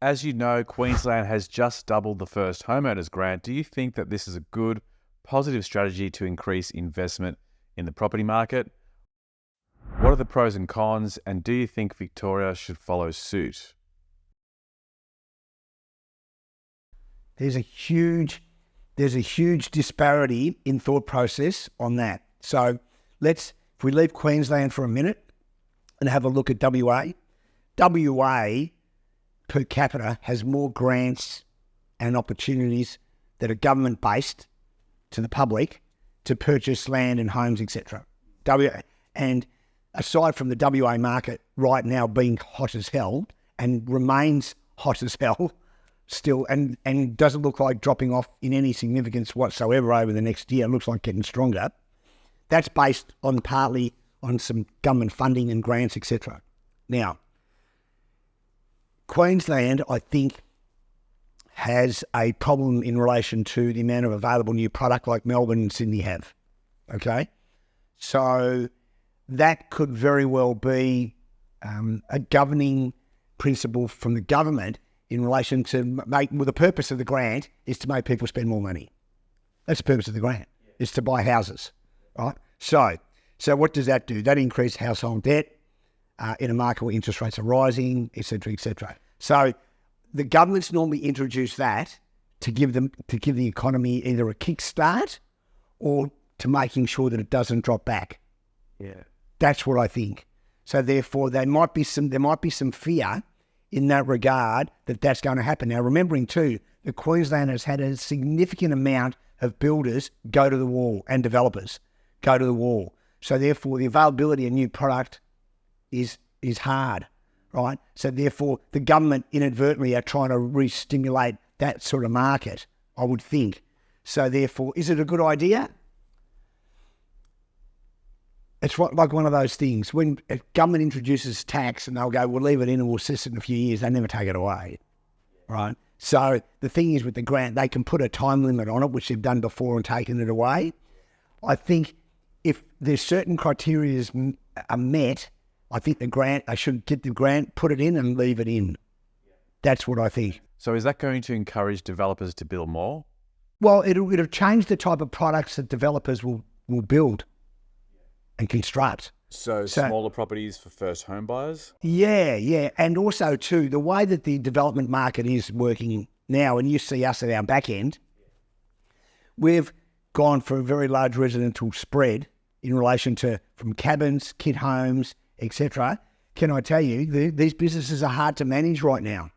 As you know, Queensland has just doubled the first homeowners grant. Do you think that this is a good, positive strategy to increase investment in the property market? What are the pros and cons, and do you think Victoria should follow suit? There's a huge disparity in thought process on that. So if we leave Queensland for a minute and have a look at WA. WA per capita has more grants and opportunities that are government-based to the public to purchase land and homes, etc. And aside from the WA market right now being hot as hell and remains hot as hell still, and doesn't look like dropping off in any significance whatsoever over the next year, it looks like getting stronger. That's based on partly on some government funding and grants, etc. Now, Queensland, I think, has a problem in relation to the amount of available new product like Melbourne and Sydney have. Okay? So that could very well be a governing principle from the government in relation to the purpose of the grant is to make people spend more money. That's the purpose of the grant, is to buy houses, right? So what does that do? That increases household debt in a market where interest rates are rising, et cetera, et cetera. So the governments normally introduce that to give the economy either a kickstart or to making sure that it doesn't drop back. Yeah, that's what I think. So therefore, there might be some fear in that regard that's going to happen. Now, remembering too, that Queensland has had a significant amount of builders go to the wall and developers go to the wall. So therefore, the availability of new product is hard, right? So therefore, the government inadvertently are trying to re-stimulate that sort of market, I would think. So therefore, is it a good idea? It's like one of those things. When a government introduces tax and they'll go, we'll leave it in and we'll assess it in a few years, they never take it away, right? So the thing is with the grant, they can put a time limit on it, which they've done before and taken it away. I think if there's certain criteria are met, I think they should get the grant, put it in and leave it in. That's what I think. So is that going to encourage developers to build more? Well, it'll change the type of products that developers will build and construct. So smaller properties for first home buyers? Yeah. And also too, the way that the development market is working now, and you see us at our back end, we've gone for a very large residential spread in relation to from cabins, kit homes, etc. Can I tell you, these businesses are hard to manage right now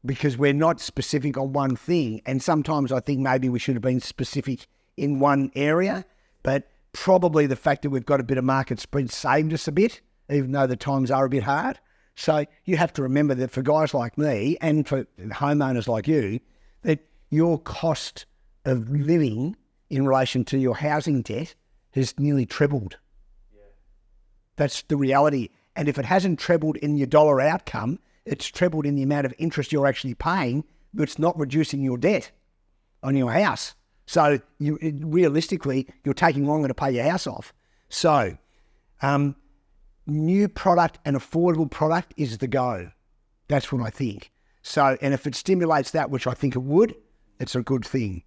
because we're not specific on one thing. And sometimes I think maybe we should have been specific in one area, but probably the fact that we've got a bit of market spread saved us a bit, even though the times are a bit hard. So you have to remember that for guys like me and for homeowners like you, that your cost of living in relation to your housing debt has nearly trebled. Yeah. That's the reality. And if it hasn't trebled in your dollar outcome, it's trebled in the amount of interest you're actually paying, but it's not reducing your debt on your house. So realistically, you're taking longer to pay your house off. So new product and affordable product is the go. That's what I think. So, and if it stimulates that, which I think it would, it's a good thing.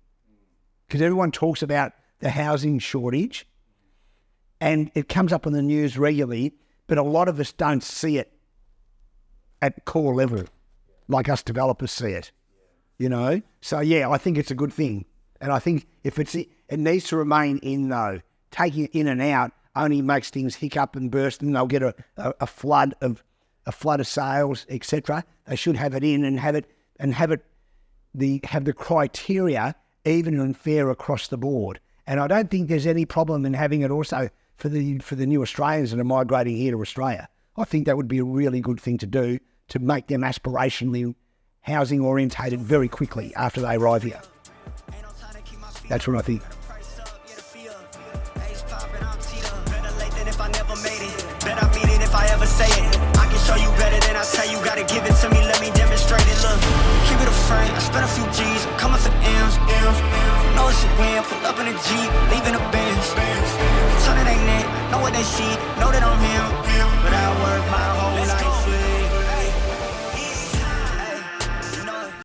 Because everyone talks about the housing shortage and it comes up on the news regularly, but a lot of us don't see it at core level like us developers see it, you know? So yeah, I think it's a good thing. And I think if it needs to remain in though. Taking it in and out only makes things hiccup and burst, and they'll get a flood of sales, etc. They should have it in and have the criteria even and fair across the board. And I don't think there's any problem in having it also for the new Australians that are migrating here to Australia. I think that would be a really good thing to do to make them aspirationally housing orientated very quickly after they arrive here. That's what I think. If I ever say it, I can show you better than I tell you. Gotta give it to me, let me demonstrate it. Look, keep it a frame. I spent a few G's, I'm coming for M's. Know it's a win, pull up in a Jeep, leaving a Benz. Turn it ain't it, know what they see, know that I'm here.